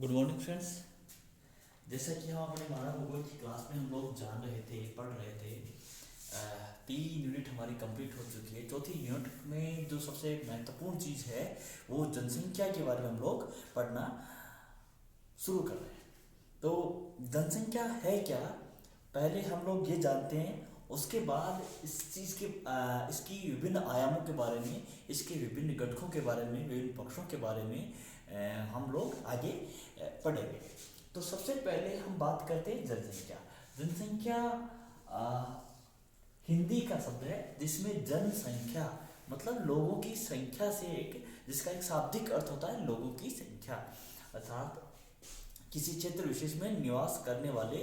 Good morning friends. जैसा कि हम अपने मानव भूगोल की क्लास में हम लोग जान रहे थे, पढ़ रहे थे। 3 यूनिट हमारी कंप्लीट हो चुकी है। चौथी यूनिट में जो सबसे महत्वपूर्ण चीज़ है वो जनसंख्या के बारे में हम लोग पढ़ना शुरू कर रहे हैं। तो जनसंख्या है क्या, पहले हम लोग ये जानते हैं। उसके बाद इस चीज़ के इसकी विभिन्न आयामों के बारे में, इसके विभिन्न घटकों के बारे में, विभिन्न पक्षों के बारे में हम लोग आगे पढ़ेंगे। तो सबसे पहले हम बात करते हैं जनसंख्या। जनसंख्या हिंदी का शब्द है जिसमें जनसंख्या मतलब लोगों की संख्या से एक, जिसका एक शाब्दिक अर्थ होता है लोगों की संख्या, अर्थात किसी क्षेत्र विशेष में निवास करने वाले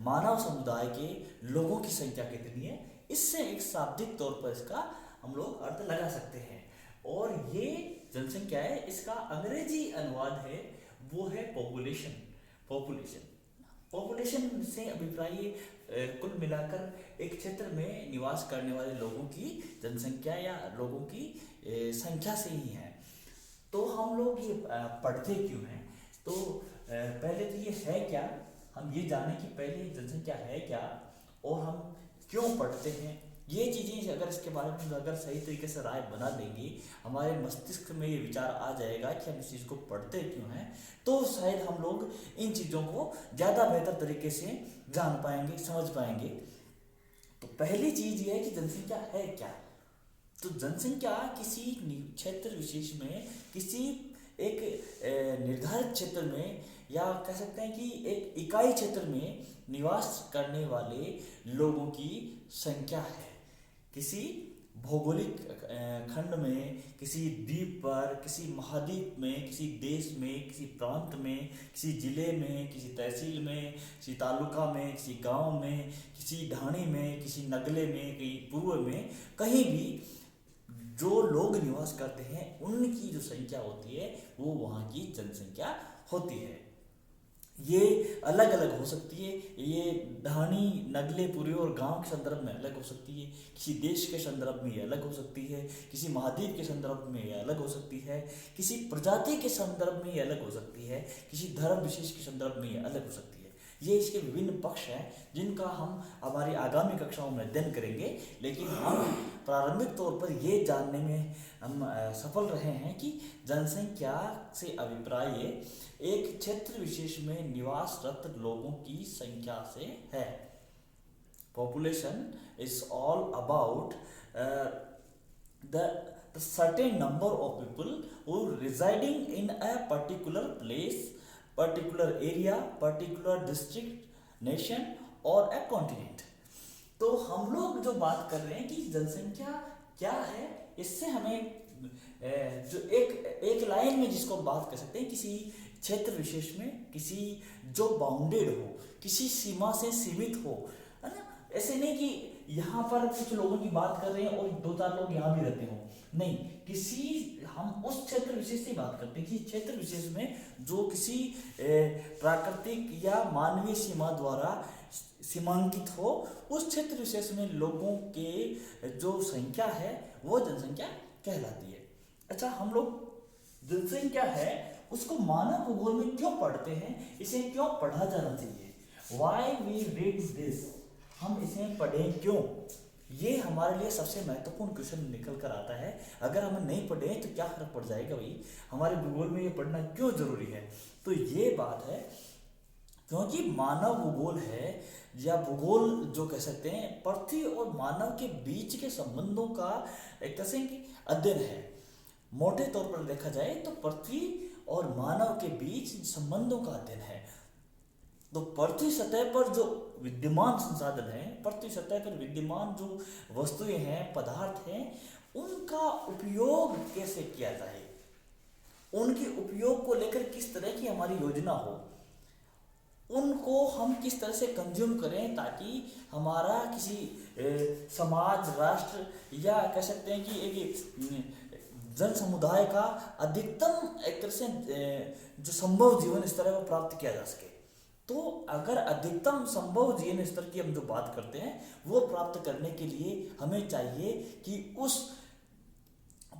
मानव समुदाय के लोगों की संख्या कितनी है, इससे एक शाब्दिक तौर पर इसका हम लोग अर्थ लगा सकते हैं। और ये जनसंख्या है, इसका अंग्रेजी अनुवाद है वो है पॉपुलेशन। पॉपुलेशन पॉपुलेशन से अभिप्राय कुल मिलाकर एक क्षेत्र में निवास करने वाले लोगों की जनसंख्या या लोगों की संख्या से ही है। तो हम लोग ये पढ़ते क्यों हैं, तो पहले तो ये है क्या, हम ये जाने कि पहले जनसंख्या है क्या और हम क्यों पढ़ते हैं। ये चीज़ें अगर इसके बारे में अगर सही तरीके से राय बना लेंगे, हमारे मस्तिष्क में ये विचार आ जाएगा कि हम इस चीज़ को पढ़ते क्यों हैं, तो शायद हम लोग इन चीज़ों को ज़्यादा बेहतर तरीके से जान पाएंगे, समझ पाएंगे। तो पहली चीज़ ये है कि जनसंख्या है क्या। तो जनसंख्या किसी क्षेत्र विशेष में, किसी एक निर्धारित क्षेत्र में, या कह सकते हैं कि एक इकाई क्षेत्र में निवास करने वाले लोगों की संख्या है। किसी भौगोलिक खंड में, किसी द्वीप पर, किसी महाद्वीप में, किसी देश में, किसी प्रांत में, किसी जिले में, किसी तहसील में, किसी तालुका में, किसी गांव में, किसी ढाणी में, किसी नगले में, कहीं पूर्व में, कहीं भी जो लोग निवास करते हैं उनकी जो संख्या होती है वो वहाँ की जनसंख्या होती है। ये अलग अलग हो सकती है, ये ढाणी, नगले, पुरे और गांव के संदर्भ में अलग हो सकती है, किसी देश के संदर्भ में ये अलग हो सकती है, किसी महाद्वीप के संदर्भ में ये अलग हो सकती है, किसी प्रजाति के संदर्भ में ये अलग हो सकती है, किसी धर्म विशेष के संदर्भ में ये अलग हो सकती है। ये इसके विभिन्न पक्ष हैं जिनका हम हमारी आगामी कक्षाओं में अध्ययन करेंगे। लेकिन हम प्रारंभिक तौर पर ये जानने में हम सफल रहे हैं कि जनसंख्या से अभिप्राय एक क्षेत्र विशेष में निवासरत लोगों की संख्या से है। Population is all about the certain number of people who residing in a particular place, particular area, particular district, nation और a continent। तो हम लोग जो बात कर रहे हैं कि जनसंख्या क्या है, इससे हमें जो एक लाइन में जिसको हम बात कर सकते हैं, किसी क्षेत्र विशेष में, किसी जो बाउंडेड हो, किसी सीमा से सीमित हो, है ना। ऐसे नहीं कि यहाँ पर कुछ लोगों की बात कर रहे हैं और 2-4 लोग यहाँ भी रहते हो, नहीं, किसी हम उस क्षेत्र विशेष से बात करते हैं कि क्षेत्र विशेष में जो किसी प्राकृतिक या मानवीय सीमा द्वारा सीमांकित हो, उस क्षेत्र विशेष में लोगों के जो संख्या है वो जनसंख्या कहलाती है। अच्छा, हम लोग जनसंख्या है उसको मानव भूगोल में क्यों पढ़ते हैं, इसे क्यों पढ़ा जाना चाहिए, वाई वी रीड दिस, हम इसे पढ़ें क्यों, ये हमारे लिए सबसे महत्वपूर्ण क्वेश्चन निकल कर आता है। अगर हम नहीं पढ़े तो क्या फर्क पड़ जाएगा भाई, हमारे भूगोल में ये पढ़ना क्यों जरूरी है। तो ये बात है क्योंकि मानव भूगोल है, या भूगोल जो कह सकते हैं पृथ्वी और मानव के बीच के संबंधों का एक तरह से अध्ययन है। मोटे तौर पर देखा जाए तो पृथ्वी और मानव के बीच संबंधों का अध्ययन है। तो पृथ्वी सतह पर जो विद्यमान संसाधन हैं, पृथ्वी सतह पर विद्यमान जो वस्तुएं हैं, पदार्थ हैं, उनका उपयोग कैसे किया जाए, उनके उपयोग को लेकर किस तरह की हमारी योजना हो, उनको हम किस तरह से कंज्यूम करें ताकि हमारा किसी समाज, राष्ट्र, या कह सकते हैं कि एक जन समुदाय का अधिकतम एक तरह से जो संभव जीवन स्तर है वो प्राप्त किया जा सके। तो अगर अधिकतम संभव जीवन स्तर की हम जो बात करते हैं वो प्राप्त करने के लिए हमें चाहिए कि उस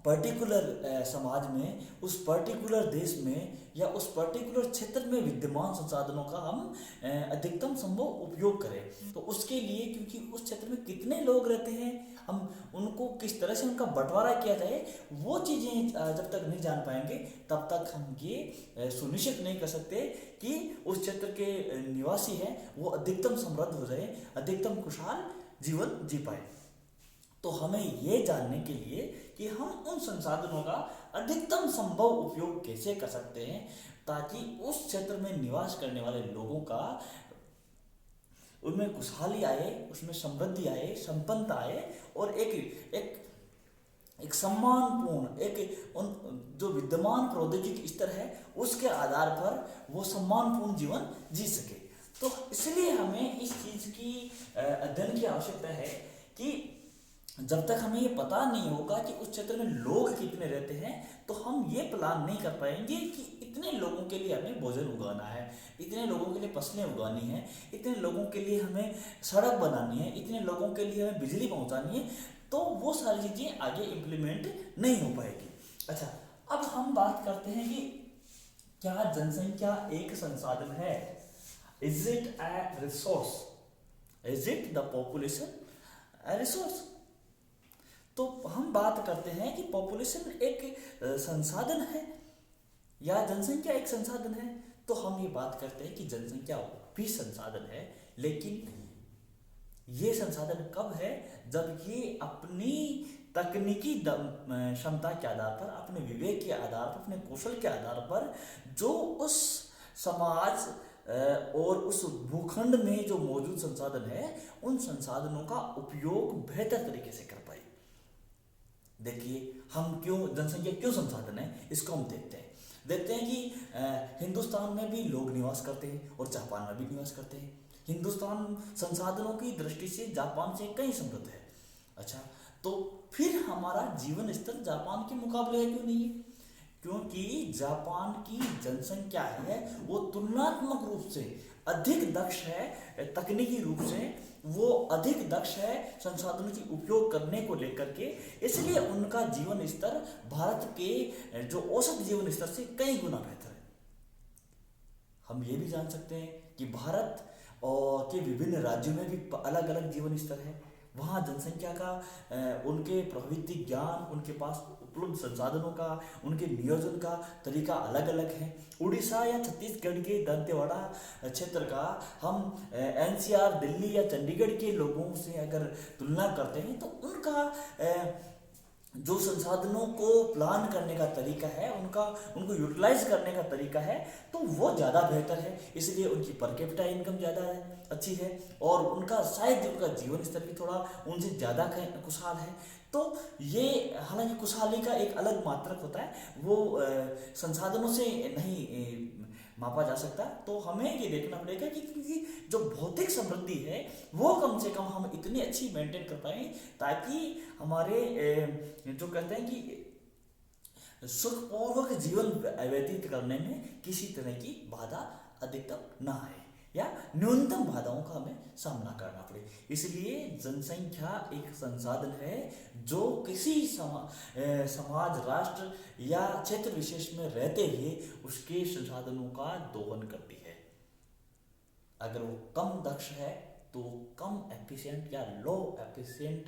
पर्टिकुलर समाज में, उस पर्टिकुलर देश में या उस पर्टिकुलर क्षेत्र में विद्यमान संसाधनों का हम अधिकतम संभव उपयोग करें। तो उसके लिए, क्योंकि उस क्षेत्र में कितने लोग रहते हैं, हम उनको किस तरह से उनका बंटवारा किया जाए, वो चीज़ें जब तक नहीं जान पाएंगे तब तक हम ये सुनिश्चित नहीं कर सकते कि उस क्षेत्र के निवासी हैं वो अधिकतम समृद्ध हो जाए, अधिकतम खुशहाल जीवन जी पाए। तो हमें ये जानने के लिए कि हम उन संसाधनों का अधिकतम संभव उपयोग कैसे कर सकते हैं ताकि उस क्षेत्र में निवास करने वाले लोगों का उनमें खुशहाली आए, उसमें समृद्धि आए, संपन्नता आए और एक सम्मानपूर्ण, एक उन जो विद्यमान प्रौद्योगिकी स्तर है उसके आधार पर वो सम्मानपूर्ण जीवन जी सके। तो इसलिए हमें इस चीज़ की अध्ययन की आवश्यकता है कि जब तक हमें ये पता नहीं होगा कि उस क्षेत्र में लोग कितने रहते हैं तो हम ये प्लान नहीं कर पाएंगे कि इतने लोगों के लिए हमें भोजन उगाना है, इतने लोगों के लिए फसलें उगानी है, इतने लोगों के लिए हमें सड़क बनानी है, इतने लोगों के लिए हमें बिजली पहुंचानी है। तो वो सारी चीज़ें आगे इम्प्लीमेंट नहीं हो पाएगी। अच्छा, अब हम बात करते हैं कि क्या जनसंख्या एक संसाधन है? Is it a resource? Is it the population a resource? तो हम बात करते हैं कि पॉपुलेशन एक संसाधन है या जनसंख्या एक संसाधन है। तो हम ये बात करते हैं कि जनसंख्या भी संसाधन है, लेकिन ये संसाधन कब है? जब ये अपनी तकनीकी क्षमता के आधार पर, अपने विवेक के आधार पर, अपने कौशल के आधार पर जो उस समाज और उस भूखंड में जो मौजूद संसाधन है उन संसाधनों का उपयोग बेहतर तरीके से कर पाए। देखिए, हम क्यों जनसंख्या क्यों संसाधन है इसको हम देखते हैं कि हिंदुस्तान में भी लोग निवास करते हैं और जापान में भी निवास करते हैं। हिंदुस्तान संसाधनों की दृष्टि से जापान से कहीं समृद्ध है। अच्छा, तो फिर हमारा जीवन स्तर जापान के मुकाबले क्यों नहीं है? क्योंकि जापान की जनसंख्या है वो तुलनात्मक रूप से अधिक दक्ष है, तकनीकी रूप से वो अधिक दक्ष है संसाधनों की उपयोग करने को लेकर के, इसलिए उनका जीवन स्तर भारत के जो औसत जीवन स्तर से कई गुना बेहतर है। हम ये भी जान सकते हैं कि भारत और के विभिन्न राज्यों में भी अलग अलग जीवन स्तर है। वहाँ जनसंख्या का उनके प्रवृत्ति ज्ञान, उनके पास उपलब्ध संसाधनों का, उनके नियोजन का तरीका अलग अलग है। उड़ीसा या छत्तीसगढ़ के दंतेवाड़ा क्षेत्र का हम एनसीआर, दिल्ली या चंडीगढ़ के लोगों से अगर तुलना करते हैं तो उनका जो संसाधनों को प्लान करने का तरीका है, उनको यूटिलाइज करने का तरीका है, तो वो ज़्यादा बेहतर है। इसलिए उनकी पर कैपिटा इनकम ज़्यादा है, अच्छी है, और उनका शायद उनका जीवन स्तर भी थोड़ा उनसे ज़्यादा खुशहाल है। तो ये हालांकि खुशहाली का एक अलग मात्रक होता है, वो संसाधनों से नहीं मापा जा सकता। तो हमें ये देखना पड़ेगा कि जो भौतिक समृद्धि है वो कम से कम हम इतनी अच्छी मेंटेन कर पाएँ ताकि हमारे जो कहते हैं कि सुखपूर्वक जीवन व्यतीत करने में किसी तरह की बाधा अधिकतम ना आए या न्यूनतम बाधाओं का हमें सामना करना पड़े। इसलिए जनसंख्या एक संसाधन है जो किसी समाज, राष्ट्र या क्षेत्र विशेष में रहते हुए उसके संसाधनों का दोहन करती है। अगर वो कम दक्ष है तो कम एफिशिएंट या लो एफिशिएंट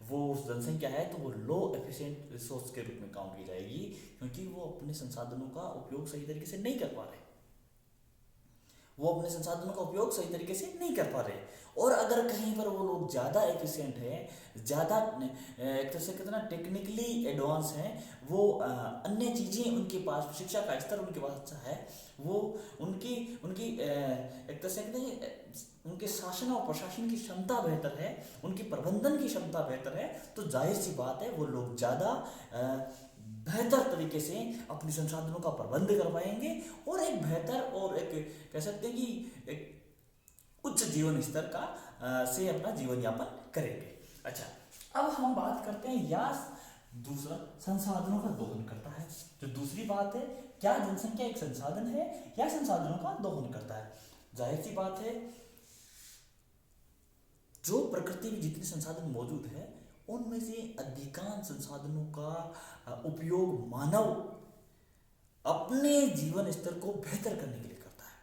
वो जनसंख्या है तो वो लो एफिशिएंट रिसोर्स के रूप में काउंट की जाएगी, क्योंकि वो अपने संसाधनों का उपयोग सही तरीके से नहीं कर पा रहे, वो अपने संसाधनों का उपयोग सही तरीके से नहीं कर पा रहे। और अगर कहीं पर वो लोग ज़्यादा एफिशिएंट है, ज़्यादा एक तरह से कितना टेक्निकली एडवांस हैं, वो अन्य चीज़ें उनके पास, शिक्षा का स्तर उनके पास अच्छा है, वो उनकी एक तरह से कहते हैं उनके शासन और प्रशासन की क्षमता बेहतर है, उनकी प्रबंधन की क्षमता बेहतर है, तो जाहिर सी बात है वो लोग ज़्यादा बेहतर तरीके से अपने संसाधनों का प्रबंध कर पाएंगे और एक बेहतर और एक कह सकते हैं कि एक उच्च जीवन स्तर का से अपना जीवन यापन करेंगे। अच्छा, अब हम बात करते हैं या दूसरा संसाधनों का दोहन करता है। जो दूसरी बात है, क्या जनसंख्या एक संसाधन है या संसाधनों का दोहन करता है? जाहिर सी बात है जो प्रकृति में जितने संसाधन मौजूद है उनमें से अधिकांश संसाधनों का उपयोग मानव अपने जीवन स्तर को बेहतर करने के लिए करता है।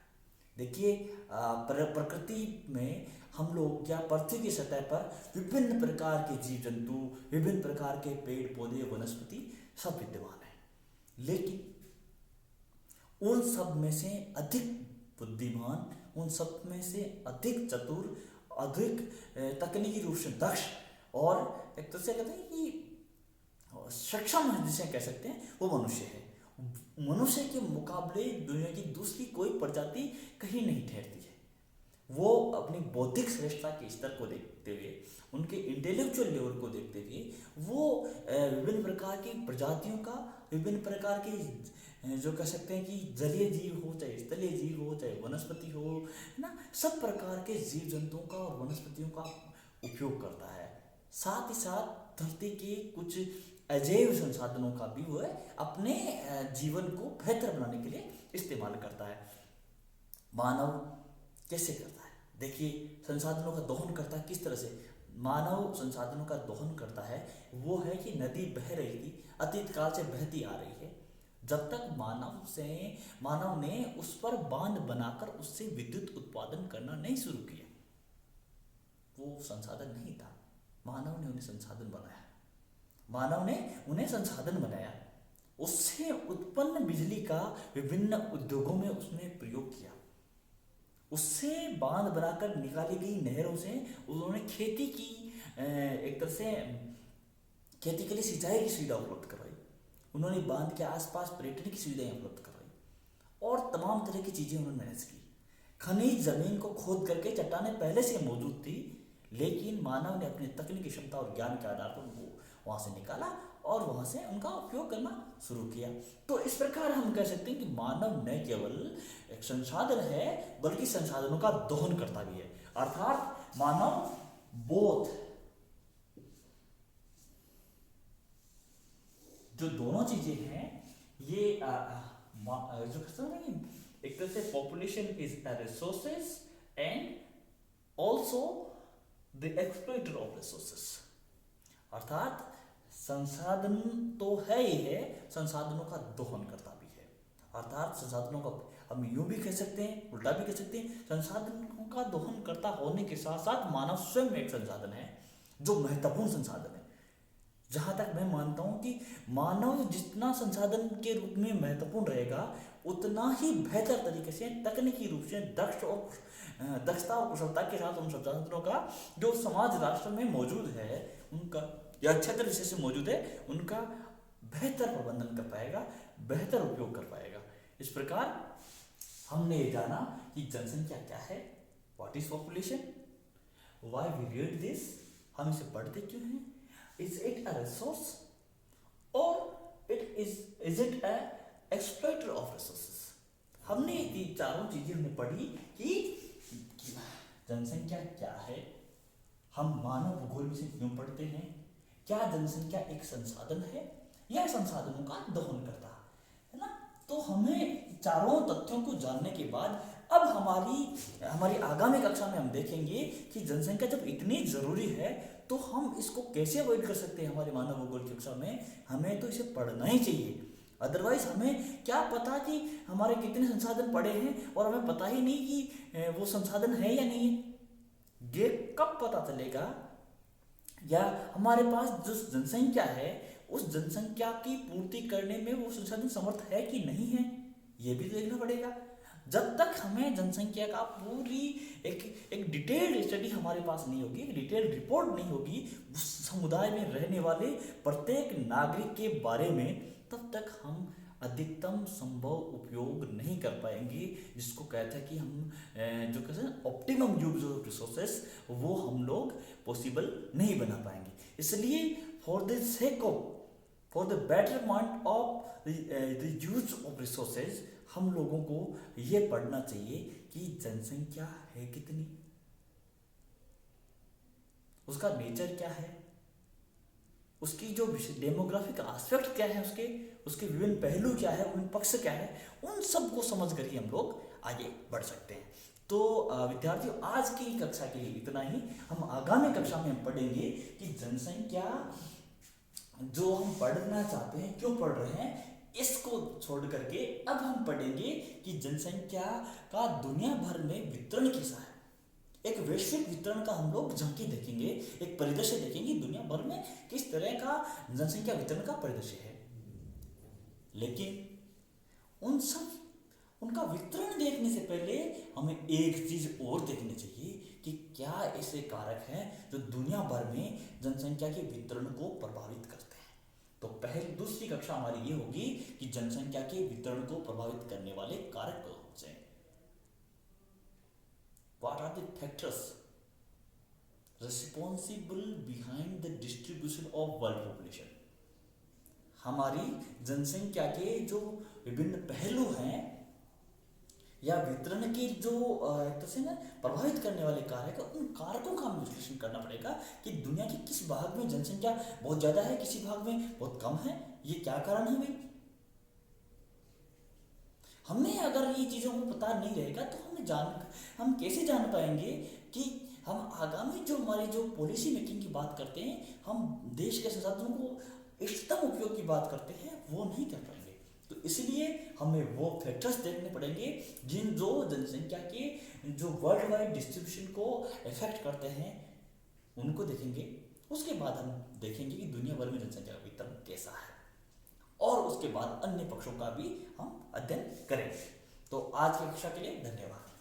देखिए, प्रकृति में हम लोग या पृथ्वी की सतह पर विभिन्न प्रकार के जीव जंतु, विभिन्न प्रकार के पेड़ पौधे, वनस्पति सब विद्यमान है। लेकिन उन सब में से अधिक बुद्धिमान, उन सब में से अधिक चतुर, अधिक तकनीकी रूप से दक्ष और एक तरह से कहते हैं कि सक्षम है, जिसे कह सकते हैं, वो मनुष्य है। मनुष्य के मुकाबले दुनिया की दूसरी कोई प्रजाति कहीं नहीं ठहरती है। वो अपनी बौद्धिक श्रेष्ठता के स्तर को देखते हुए, उनके इंटेलेक्चुअल लेवल को देखते हुए वो विभिन्न प्रकार की प्रजातियों का, विभिन्न प्रकार के जो कह सकते हैं कि जलीय जीव हो, चाहे स्थलीय जीव हो, चाहे वनस्पति हो, है ना, सब प्रकार के जीव जंतुओं का और वनस्पतियों का उपयोग करता है। साथ ही साथ धरती के कुछ अजैव संसाधनों का भी वो अपने जीवन को बेहतर बनाने के लिए इस्तेमाल करता है। मानव कैसे करता है? देखिए, संसाधनों का दोहन करता है। किस तरह से मानव संसाधनों का दोहन करता है? वो है कि नदी बह रही थी, अतीत काल से बहती आ रही है। जब तक मानव ने उस पर बांध बनाकर उससे विद्युत उत्पादन करना नहीं शुरू किया, वो संसाधन नहीं था। मानव ने उन्हें संसाधन बनाया, मानव ने उन्हें संसाधन बनाया, उससे उत्पन्न बिजली का विभिन्न उद्योगों में उसने प्रयोग किया, उससे बांध बनाकर निकाली गई नहरों से उन्होंने खेती की, एक तरह से खेती के लिए सिंचाई की सुविधा उपलब्ध करवाई, उन्होंने बांध के आसपास पर्यटन की सुविधाएं उपलब्ध करवाई और तमाम तरह की चीजें उन्होंने मैनेज की। खनिज जमीन को खोद करके चट्टानें पहले से मौजूद थी, लेकिन मानव ने अपनी तकनीकी क्षमता और ज्ञान के आधार पर उनको वहां से निकाला और वहां से उनका उपयोग करना शुरू किया। तो इस प्रकार हम कह सकते हैं कि मानव न केवल एक संसाधन है, बल्कि संसाधनों का दोहन करता भी है। अर्थात मानव बोथ, जो दोनों चीजें हैं, ये जो कहते हैं एक तरह से population is a resources and also the exploiter of resources. अर्थात संसाधन तो है ही है, संसाधनों का दोहन करता भी है। अर्थात संसाधनों का हम यूं भी कह सकते हैं, उल्टा भी कह सकते हैं। संसाधनों का दोहन करता होने के साथ साथ मानव स्वयं एक संसाधन है जो महत्वपूर्ण संसाधन है। जहां तक मैं मानता हूं कि मानव जितना संसाधन के रूप में महत्वपूर्ण रहेगा, उतना ही बेहतर तरीके से तकनीकी रूप से दक्षता और कुशलता के साथ उन संसाधनों का जो समाज राष्ट्र में मौजूद है, उनका या क्षेत्र विशेष में मौजूद है, उनका बेहतर प्रबंधन कर पाएगा, बेहतर उपयोग कर पाएगा। इस प्रकार हमने ये जाना कि जनसंख्या क्या है, what is population, why we read this, हम इसे पढ़ते क्यों हैं, is it a resource or is it a exploiter of resources. हमने ये चारों चीजें हमने पढ़ी कि जनसंख्या क्या है, हम मानव भूगोल में से क्यों पढ़ते हैं, क्या जनसंख्या एक संसाधन है या संसाधनों का दोहन करता है ना। तो हमें चारों तथ्यों को जानने के बाद अब हमारी आगामी कक्षा में हम देखेंगे कि जनसंख्या जब इतनी जरूरी है तो हम इसको कैसे अवॉइड कर सकते हैं। हमारे मानव भूगोल की कक्षा में हमें तो इसे पढ़ना ही चाहिए, अदरवाइज हमें क्या पता कि हमारे कितने संसाधन पड़े हैं और हमें पता ही नहीं कि वो संसाधन है या नहीं है। ये कब पता चलेगा, या हमारे पास जो जनसंख्या है उस जनसंख्या की पूर्ति करने में वो संसाधन समर्थ है कि नहीं है, ये भी देखना पड़ेगा। जब तक हमें जनसंख्या का पूरी एक डिटेल्ड स्टडी हमारे पास नहीं होगी, एक डिटेल्ड रिपोर्ट नहीं होगी उस समुदाय में रहने वाले प्रत्येक नागरिक के बारे में, तब तक हम अधिकतम संभव उपयोग नहीं कर पाएंगे, जिसको कहते हैं कि हम जो कहते हैं ऑप्टिमम यूज ऑफ रिसोर्सेस, वो हम लोग पॉसिबल नहीं बना पाएंगे। इसलिए for the betterment of the use of resources हम लोगों को ये पढ़ना चाहिए कि जनसंख्या है कितनी, उसका नेचर क्या है, उसकी जो डेमोग्राफिक एस्पेक्ट क्या है, उसके विभिन्न पहलू क्या है, विभिन्न पक्ष क्या है, उन सब को समझ कर ही हम लोग आगे बढ़ सकते हैं। तो विद्यार्थियों, आज की कक्षा के लिए इतना ही। हम आगामी कक्षा में हम पढ़ेंगे कि जनसंख्या जो हम पढ़ना चाहते हैं, क्यों पढ़ रहे हैं, इसको छोड़ करके अब हम पढ़ेंगे कि जनसंख्या का दुनिया भर में वितरण कैसा है। एक वैश्विक वितरण का हम लोग झांकी देखेंगे, एक परिदृश्य देखेंगे दुनिया भर में किस तरह का जनसंख्या वितरण का परिदृश्य है। लेकिन उनका वितरण देखने से पहले हमें एक चीज और देखनी चाहिए कि क्या ऐसे कारक हैं जो दुनिया भर में जनसंख्या के वितरण को प्रभावित करते हैं। तो पहले दूसरी कक्षा हमारी ये होगी कि जनसंख्या के वितरण को प्रभावित करने वाले कारक कौन से हैं। What are the factors responsible behind the distribution of world population? हमारी जनसंख्या के जो विभिन्न पहलू हैं या वितरण के जो एक तरह से ना प्रभावित करने वाले कारक है, उन कारकों का हमें विश्लेषण करना पड़ेगा कि दुनिया के किस भाग में जनसंख्या बहुत ज्यादा है, किसी भाग में बहुत कम है, ये क्या कारण है भाई। हमें अगर ये चीज़ों को पता नहीं रहेगा तो हम कैसे जान पाएंगे कि हम आगामी जो हमारी जो पॉलिसी मेकिंग की बात करते हैं, हम देश के संसाधनों को इष्टतम उपयोग की बात करते हैं, वो नहीं कर पाएंगे। तो इसलिए हमें वो फैक्टर्स देखने पड़ेंगे जो जनसंख्या के जो वर्ल्ड वाइड डिस्ट्रीब्यूशन को इफेक्ट करते हैं, उनको देखेंगे। उसके बाद हम देखेंगे कि दुनिया भर में जनसंख्या का वितरण कैसा है, और उसके बाद अन्य पक्षों का भी हम अध्ययन करेंगे। तो आज की कक्षा के लिए धन्यवाद।